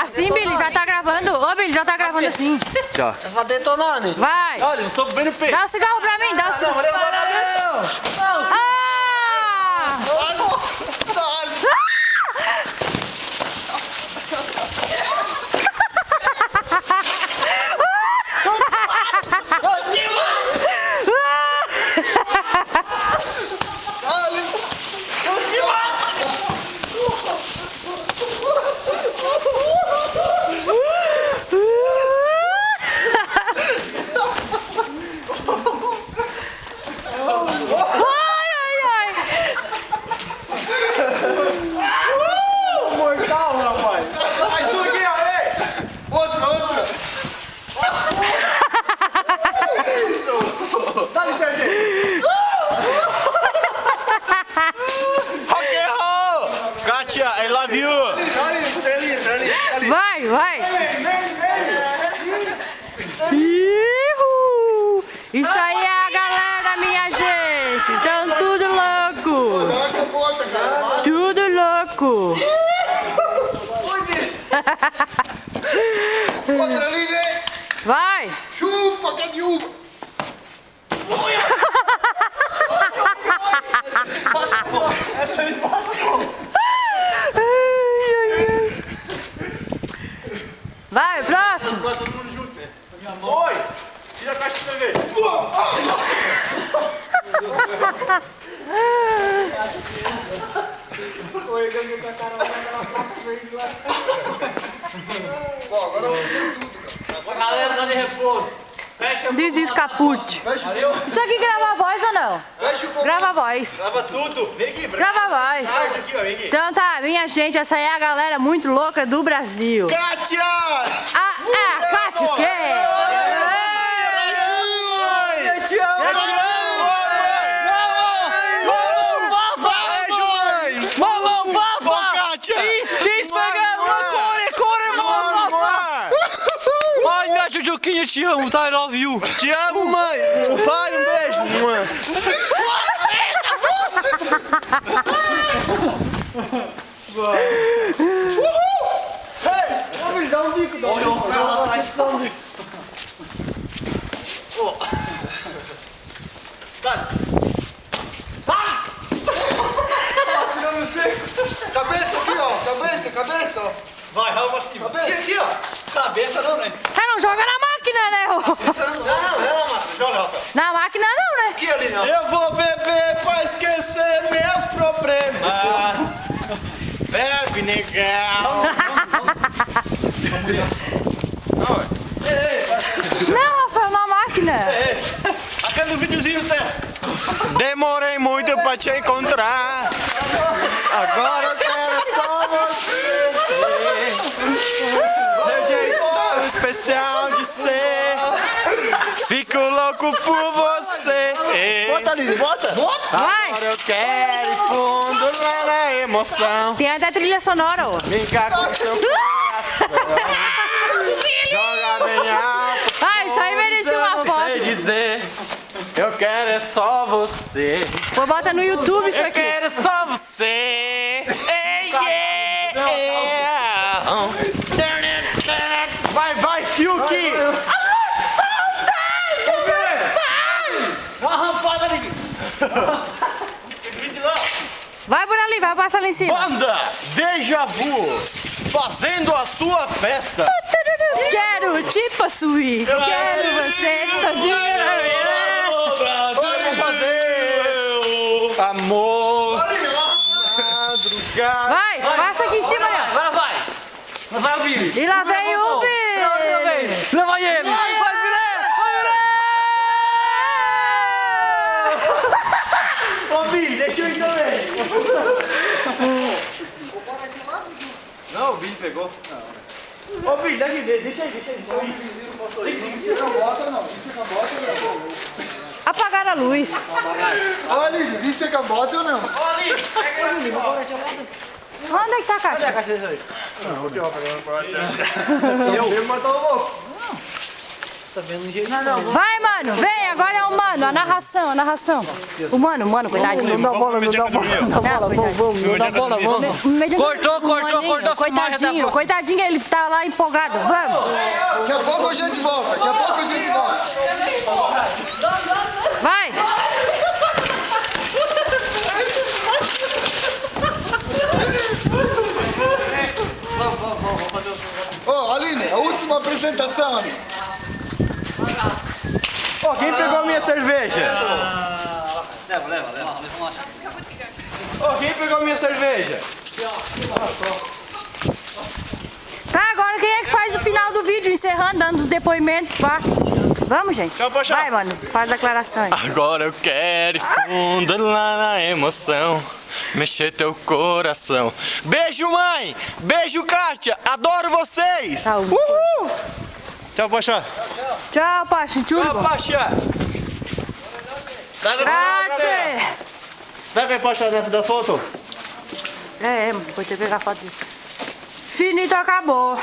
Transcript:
Assim, Billy, já tá gravando. Ô, Billy, já tá gravando assim. Já. Vai detonar, né? Vai. Olha, um soco bem no peito. Dá o cigarro pra mim, dá o cigarro. Ah! Mortal, rapaz. Mais um aqui, ó. Outro. Dá-lhe, gente. Rock and roll. Katia, I love you. Vai. Ihu! Isso aí é a galera, minha gente. Estão tudo louco. Tudo louco. Outra ali, né? Vai. Chupa, Cadiu! Essa aí passou. Vai, próximo. Agora todo mundo junto, né? Oi! Tira a caixa de cerveja. Bom, agora eu vou tudo, cara. Galera, tá de repouso. Fecha Desescapute. Fecha o Isso aqui grava a voz ou não? Fecha o Grava a voz. Grava tudo. Vem aqui, Grava a voz. Aqui, ó, vem aqui. Então tá, minha gente, essa aí é a galera muito louca do Brasil. Kátia! Ah, é, Cátia, o quê? Eu te amo! Eu te amo! Mamão, papa! Kátia! Isso, Ai, minha Jujuquinha, te amo, tá? I love you. Te amo, mãe! Vai, um beijo, mãe! Vamos dar um bico, dá um bico. Dale! Tirando o seco! Cabeça aqui, ó. Cabeça, ó. Vai, vai pra cima! Cabeça. Aqui, ó! Cabeça não, né? Você não joga na máquina, né? ô? Não, massa, joga, Rafael! Na máquina não, né? Aqui ali, não. Eu vou beber pra esquecer meus problemas. Bebe, negão. Não, Rafael, na máquina. Aquele videozinho tem. Demorei muito pra te encontrar. Agora eu quero só você. Seu jeito especial de ser. Fico louco por você. Bota ali, bota. Vai. Agora eu quero ir fundo lá na emoção. Tem até trilha sonora, ó. Brincar com seu coração. Joga bem alto. Ah, isso aí merecia uma Eu não sei foto. dizer. Eu quero é só você. Pô, bota no YouTube isso Eu aqui. quero só você. Ei, yeah. Vai, Fiuk. Dá uma rampada ali. Vai por ali, vai passar lá em cima. Banda Deja Vu, fazendo a sua festa. Quero te possuir. Quero você todinho na minha. Vamos fazer amor. Madrugada. Vai, passa aqui em cima, Léo. Agora vai. Não vai ouvir. E lá vem o Billy. Leva ele. Vai, Ô, Bi, deixa eu ir também. Não, o Billy pegou. Ô, Bi, deixa aí. Deixa eu ir. Apagaram a luz. Olha ali, vi você com a bota ou não? Onde é que tá a caixa? Cadê a caixa desse aí? Eu matou o louco. tá vendo um jeito. Vai, mano, vem, agora é o mano, a narração, a narração. O mano, coitadinho. Não dá bola, não dá bola. Não dá bola, vamos, não dá bola, vamos. Cortou, Coitadinho, coitadinho, ele tá lá empolgado, vamos. Daqui a pouco a gente volta, daqui a pouco a gente volta. Vai. Ô, Aline, a última apresentação, Aline. Ó, quem pegou a minha cerveja? Leva. Ó, quem pegou a minha cerveja? Tá, agora quem é que faz o final do vídeo, encerrando, dando os depoimentos, pá. Vamos, gente. Vai, mano, faz a declaração aí. Agora eu quero ir fundo lá na emoção, mexer teu coração. Beijo, mãe! Beijo, Kátia! Adoro vocês! Saúde. Uhul! Tchau, Pacha! Tchau, Pacha, Tchau, Pacha! Grazie. Dá pra Pacha da foto? Mano, depois tem que pegar a foto dele. Finito, acabou.